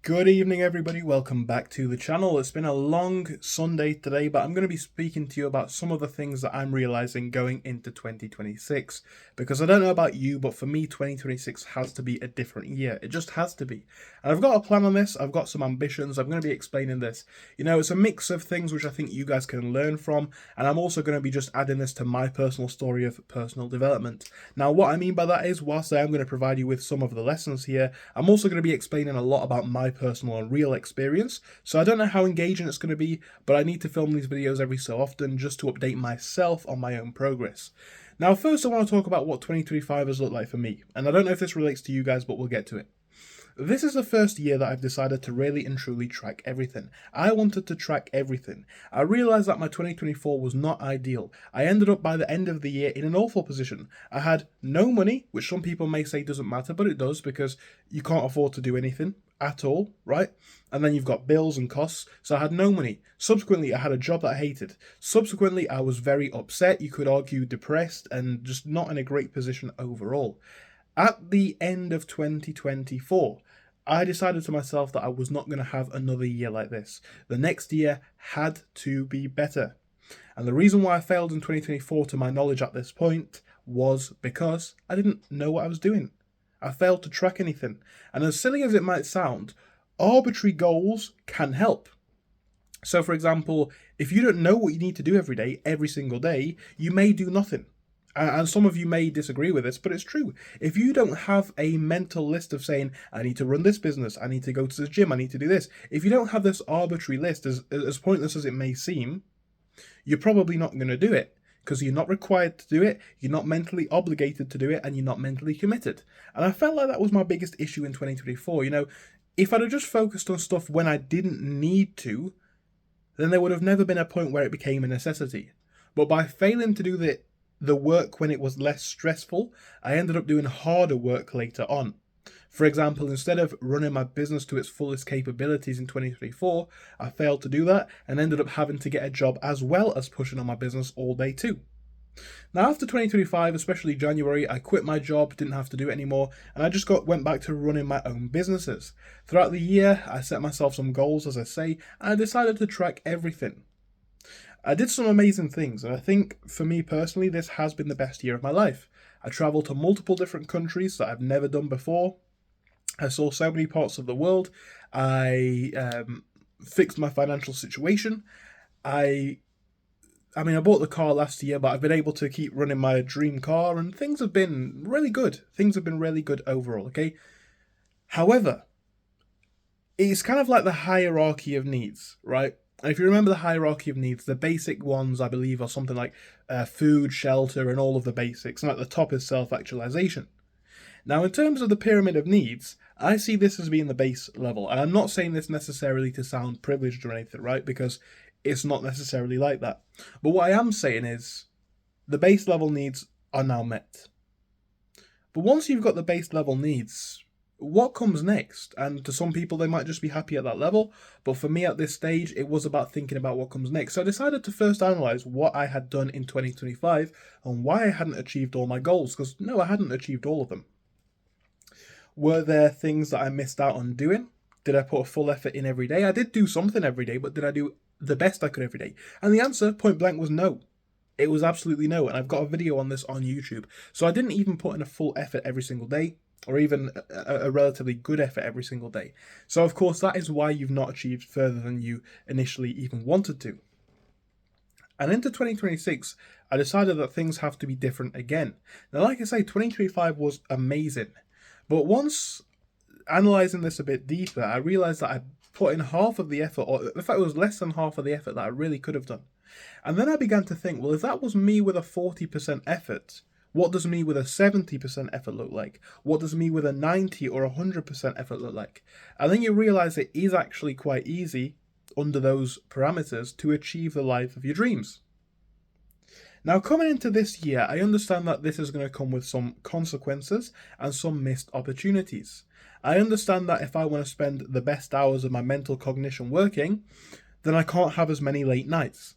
Good evening, everybody. Welcome back to the channel. It's been a long Sunday today, but I'm going to be speaking to you about some of the things that I'm realizing going into 2026. Because I don't know about you, but for me, 2026 has to be a different year. It just has to be. And I've got a plan on this. I've got some ambitions. I'm going to be explaining this. It's a mix of things which I think you guys can learn from. And I'm also going to be just adding this to my personal story of personal development. Now, what I mean by that is, whilst I am going to provide you with some of the lessons here, I'm also going to be explaining a lot about my personal and real experience. So I don't know how engaging it's going to be, but I need to film these videos every so often just to update myself on my own progress. Now, first I want to talk about what 2025 has looked like for me. And I don't know if this relates to you guys, but we'll get to it. This is the first year that I've decided to really and truly track everything. I wanted to track everything. I realised that my 2024 was not ideal. I ended up by the end of the year in an awful position. I had no money, which some people may say doesn't matter, but it does because you can't afford to do anything at all, right? And then you've got bills and costs, so I had no money. Subsequently, I had a job that I hated. Subsequently, I was very upset, you could argue depressed, and just not in a great position overall. At the end of 2024, I decided to myself that I was not going to have another year like this. The next year had to be better. And the reason why I failed in 2024, to my knowledge at this point, was because I didn't know what I was doing. I failed to track anything. And as silly as it might sound, arbitrary goals can help. So, for example, if you don't know what you need to do every day, every single day, you may do nothing. And some of you may disagree with this, but it's true. If you don't have a mental list of saying, I need to run this business, I need to go to the gym, I need to do this. If you don't have this arbitrary list, as pointless as it may seem, you're probably not going to do it because you're not required to do it, you're not mentally obligated to do it, and you're not mentally committed. And I felt like that was my biggest issue in 2024. If I'd have just focused on stuff when I didn't need to, then there would have never been a point where it became a necessity. But by failing to do the work when it was less stressful, I ended up doing harder work later on. For example, instead of running my business to its fullest capabilities in 2024, I failed to do that and ended up having to get a job as well as pushing on my business all day too. Now, after 2025, especially January, I quit my job, didn't have to do it anymore, and I just went back to running my own businesses. Throughout the year, I set myself some goals, as I say, and I decided to track everything. I did some amazing things, and I think for me personally, this has been the best year of my life. I travelled to multiple different countries that I've never done before. I saw so many parts of the world. I fixed my financial situation. I bought the car last year, but I've been able to keep running my dream car, and things have been really good. Things have been really good overall, okay? However, it's kind of like the hierarchy of needs, right? And if you remember the hierarchy of needs, the basic ones, I believe, are something like food, shelter, and all of the basics. And at the top is self-actualization. Now, in terms of the pyramid of needs, I see this as being the base level. And I'm not saying this necessarily to sound privileged or anything, right? Because it's not necessarily like that. But what I am saying is the base level needs are now met. But once you've got the base level needs, what comes next? And to some people, they might just be happy at that level. But for me at this stage, it was about thinking about what comes next. So I decided to first analyze what I had done in 2025 and why I hadn't achieved all my goals. Because no, I hadn't achieved all of them. Were there things that I missed out on doing? Did I put a full effort in every day? I did do something every day, but did I do the best I could every day? And the answer, point blank, was no. It was absolutely no. And I've got a video on this on YouTube. So I didn't even put in a full effort every single day, or even a relatively good effort every single day. So, of course, that is why you've not achieved further than you initially even wanted to. And into 2026, I decided that things have to be different again. Now, like I say, 2025 was amazing. But once analysing this a bit deeper, I realised that I put in half of the effort, or in fact, it was less than half of the effort that I really could have done. And then I began to think, well, if that was me with a 40% effort, what does me with a 70% effort look like? What does me with a 90 or 100% effort look like? And then you realise it is actually quite easy, under those parameters, to achieve the life of your dreams. Now, coming into this year, I understand that this is going to come with some consequences and some missed opportunities. I understand that if I want to spend the best hours of my mental cognition working, then I can't have as many late nights.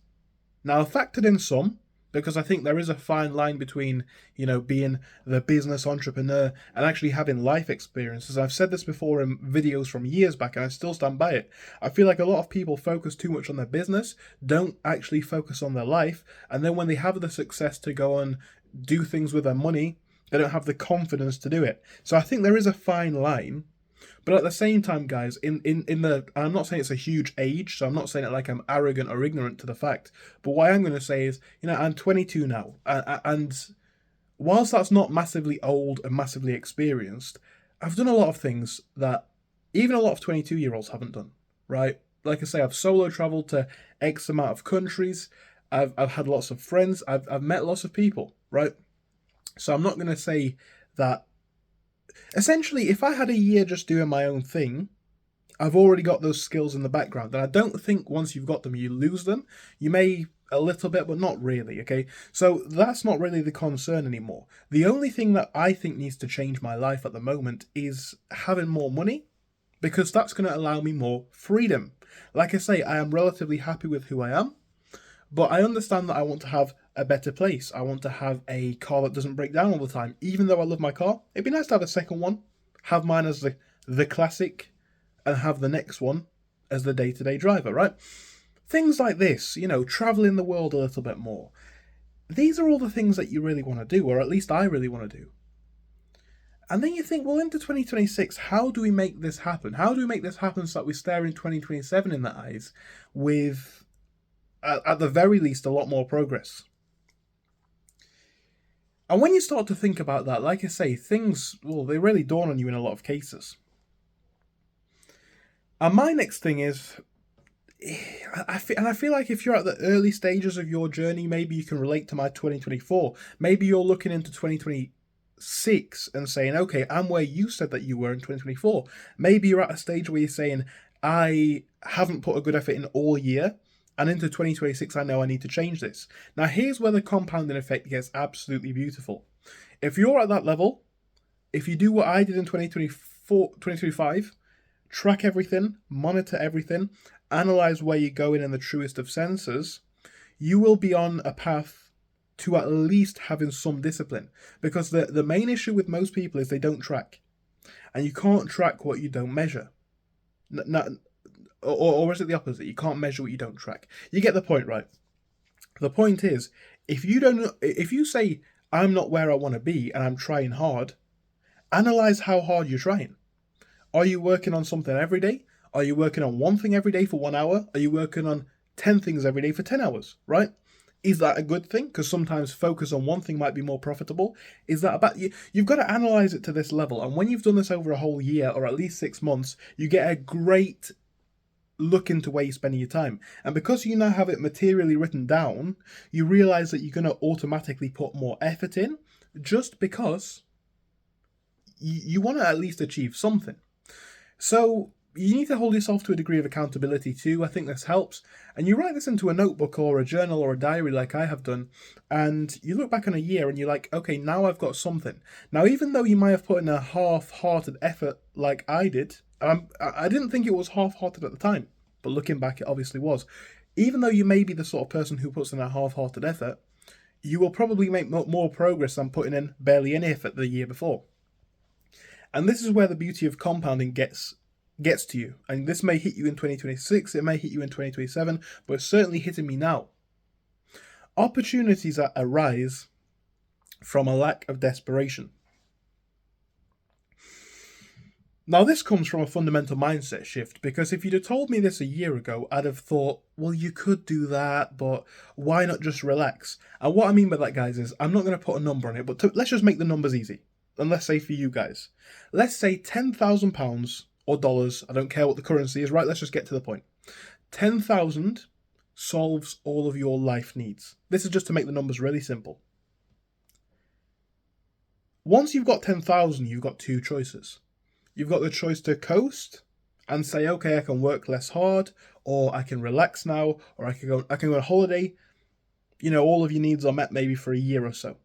Now, I've factored in some, because I think there is a fine line between, being the business entrepreneur and actually having life experiences. I've said this before in videos from years back, and I still stand by it. I feel like a lot of people focus too much on their business, don't actually focus on their life, and then when they have the success to go and do things with their money, they don't have the confidence to do it. So I think there is a fine line. But at the same time, guys, I'm not saying it's a huge age, so I'm not saying it like I'm arrogant or ignorant to the fact. But what I'm going to say is, I'm 22 now, and whilst that's not massively old and massively experienced, I've done a lot of things that even a lot of 22-year-olds haven't done, right? Like I say, I've solo traveled to X amount of countries. I've had lots of friends. I've met lots of people, right? So I'm not going to say that. Essentially, if I had a year just doing my own thing, I've already got those skills in the background. And I don't think once you've got them, you lose them. You may a little bit, but not really, okay? So that's not really the concern anymore. The only thing that I think needs to change my life at the moment is having more money, because that's going to allow me more freedom. Like I say, I am relatively happy with who I am, but I understand that I want to have a better place. I want to have a car that doesn't break down all the time. Even though I love my car, it'd be nice to have a second one, have mine as the classic, and have the next one as the day-to-day driver, right? Things like this, traveling the world a little bit more. These are all the things that you really want to do, or at least I really want to do. And then you think, well, into 2026, how do we make this happen? How do we make this happen so that we stare in 2027 in the eyes with, at the very least, a lot more progress? And when you start to think about that, like I say, things, well, they really dawn on you in a lot of cases. And my next thing is, I feel like if you're at the early stages of your journey, maybe you can relate to my 2024. Maybe you're looking into 2026 and saying, okay, I'm where you said that you were in 2024. Maybe you're at a stage where you're saying, I haven't put a good effort in all year, and into 2026, I know I need to change this. Now, here's where the compounding effect gets absolutely beautiful. If you're at that level, if you do what I did in 2025, track everything, monitor everything, analyze where you're going in the truest of senses, you will be on a path to at least having some discipline. Because the main issue with most people is they don't track. And you can't track what you don't measure. Or is it the opposite? You can't measure what you don't track. You get the point, right? The point is, if you say, I'm not where I want to be and I'm trying hard, analyze how hard you're trying. Are you working on something every day? Are you working on one thing every day for 1 hour? Are you working on 10 things every day for 10 hours, right? Is that a good thing? Because sometimes focus on one thing might be more profitable. Is that about you? You've got to analyze it to this level. And when you've done this over a whole year or at least 6 months, you get a great look into where you're spending your time. And because you now have it materially written down, you realize that you're going to automatically put more effort in just because you want to at least achieve something. So you need to hold yourself to a degree of accountability too. I think this helps. And you write this into a notebook or a journal or a diary like I have done, and you look back on a year and you're like, okay, now I've got something. Now, even though you might have put in a half-hearted effort like I did, I didn't think it was half-hearted at the time, but looking back, it obviously was. Even though you may be the sort of person who puts in a half-hearted effort, you will probably make more progress than putting in barely any effort the year before. And this is where the beauty of compounding gets to you. And this may hit you in 2026, it may hit you in 2027, but it's certainly hitting me now. Opportunities that arise from a lack of desperation. Now, this comes from a fundamental mindset shift, because if you'd have told me this a year ago, I'd have thought, well, you could do that, but why not just relax? And what I mean by that, guys, is I'm not going to put a number on it, but let's just make the numbers easy. And let's say for you guys, let's say £10,000 or dollars, I don't care what the currency is, right? Let's just get to the point. 10,000 solves all of your life needs. This is just to make the numbers really simple. Once you've got 10,000, you've got two choices. You've got the choice to coast and say, okay, I can work less hard, or I can relax now, or I can go on holiday. All of your needs are met maybe for a year or so.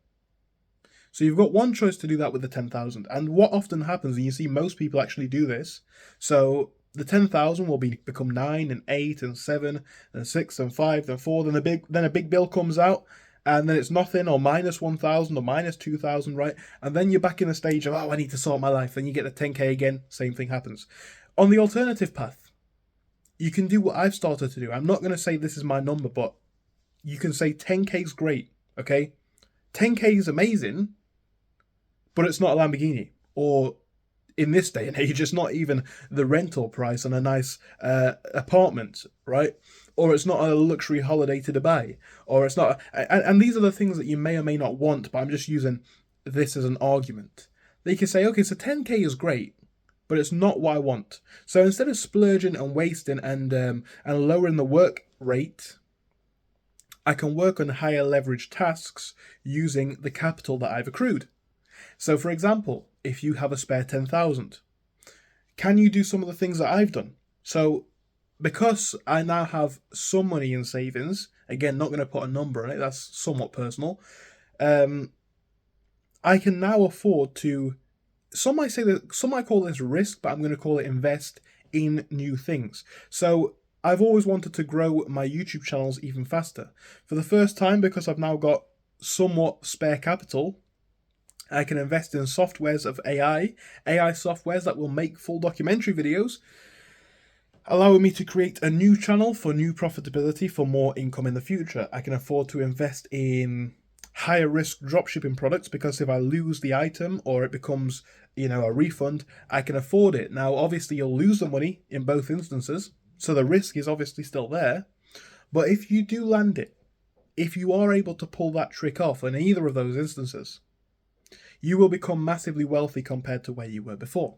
So you've got one choice to do that with the 10,000. And what often happens, and you see most people actually do this, so the 10,000 will become 9 and 8 and 7 and 6 and 5 and 4, then a big bill comes out, and then it's nothing, or minus 1,000 or minus 2,000, right? And then you're back in the stage of, oh, I need to sort my life. Then you get the 10k again, same thing happens. On the alternative path, you can do what I've started to do. I'm not going to say this is my number, but you can say 10k is great, okay? 10k is amazing, but it's not a Lamborghini. Or in this day and age, it's not even the rental price on a nice apartment, right? Or it's not a luxury holiday to Dubai. Or it's not... And these are the things that you may or may not want, but I'm just using this as an argument. They can say, okay, so 10k is great, but it's not what I want. So instead of splurging and wasting and lowering the work rate, I can work on higher leverage tasks using the capital that I've accrued. So for example, if you have a spare 10,000, can you do some of the things that I've done? So because I now have some money in savings, again, not going to put a number on it, that's somewhat personal, I can now afford to, some might call this risk, but I'm going to call it invest in new things. So I've always wanted to grow my YouTube channels even faster. For the first time, because I've now got somewhat spare capital, I can invest in softwares of AI softwares that will make full documentary videos, allowing me to create a new channel for new profitability for more income in the future. I can afford to invest in higher risk dropshipping products, because if I lose the item or it becomes, a refund, I can afford it. Now, obviously, you'll lose the money in both instances, so the risk is obviously still there. But if you do land it, if you are able to pull that trick off in either of those instances, you will become massively wealthy compared to where you were before.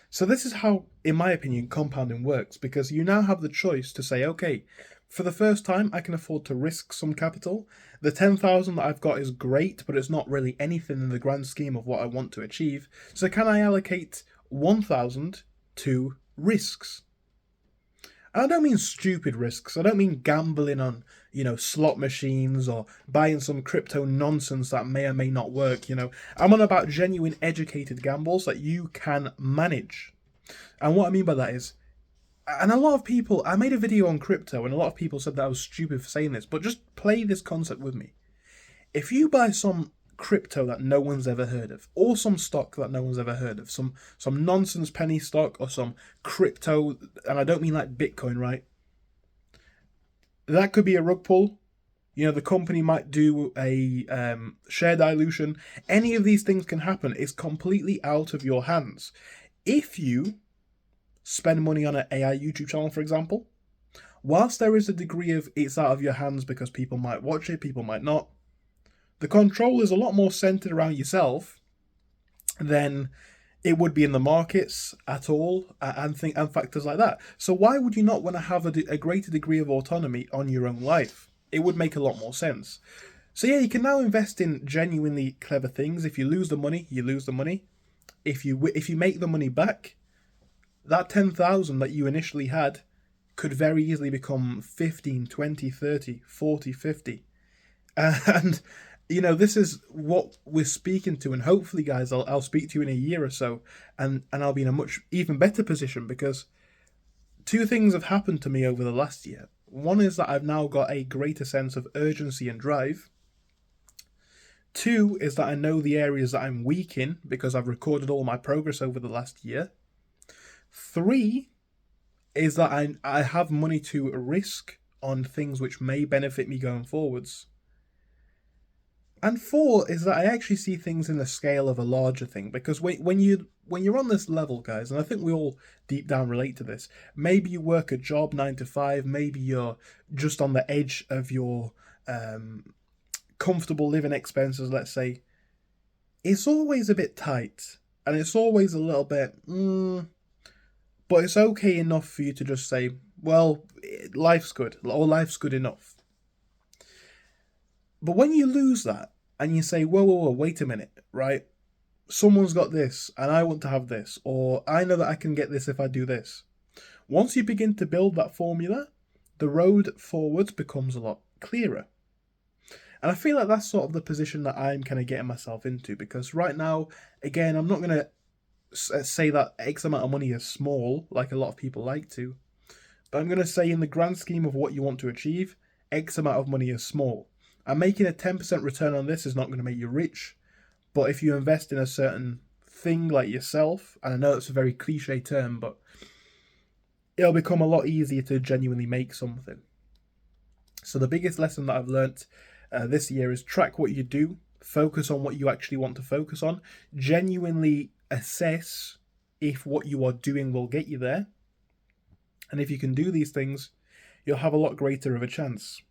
So this is how, in my opinion, compounding works, because you now have the choice to say, okay, for the first time, I can afford to risk some capital. The 10,000 that I've got is great, but it's not really anything in the grand scheme of what I want to achieve. So can I allocate 1,000 to risks? And I don't mean stupid risks. I don't mean gambling on, slot machines or buying some crypto nonsense that may or may not work, I'm on about genuine educated gambles that you can manage. And what I mean by that is, and a lot of people, I made a video on crypto and a lot of people said that I was stupid for saying this, but just play this concept with me. If you buy some crypto that no one's ever heard of, or some stock that no one's ever heard of, some nonsense penny stock or some crypto, and I don't mean like Bitcoin, right? That could be a rug pull. The company might do a share dilution. Any of these things can happen. It's completely out of your hands. If you spend money on an AI YouTube channel, for example, whilst there is a degree of it's out of your hands because people might watch it, people might not, the control is a lot more centered around yourself than it would be in the markets at all, and factors like that. So why would you not want to have a greater degree of autonomy on your own life? It would make a lot more sense. So yeah, you can now invest in genuinely clever things. If you lose the money, you lose the money. If you make the money back, that 10,000 that you initially had could very easily become 15, 20, 30, 40, 50. And this is what we're speaking to, and hopefully, guys, I'll speak to you in a year or so, and I'll be in a much even better position, because two things have happened to me over the last year. One is that I've now got a greater sense of urgency and drive. Two is that I know the areas that I'm weak in, because I've recorded all my progress over the last year. Three is that I have money to risk on things which may benefit me going forwards. And four is that I actually see things in the scale of a larger thing, because when you're on this level, guys, and I think we all deep down relate to this, maybe you work a job 9 to 5, maybe you're just on the edge of your comfortable living expenses, let's say, it's always a bit tight, and it's always a little bit, but it's okay enough for you to just say, well, life's good, or life's good enough. But when you lose that and you say, whoa, wait a minute, right? Someone's got this and I want to have this, or I know that I can get this if I do this. Once you begin to build that formula, the road forwards becomes a lot clearer. And I feel like that's sort of the position that I'm kind of getting myself into, because right now, again, I'm not going to say that X amount of money is small, like a lot of people like to, but I'm going to say in the grand scheme of what you want to achieve, X amount of money is small. And making a 10% return on this is not going to make you rich, but if you invest in a certain thing like yourself, and I know it's a very cliche term, but it'll become a lot easier to genuinely make something. So the biggest lesson that I've learnt this year is track what you do, focus on what you actually want to focus on, genuinely assess if what you are doing will get you there. And if you can do these things, you'll have a lot greater of a chance.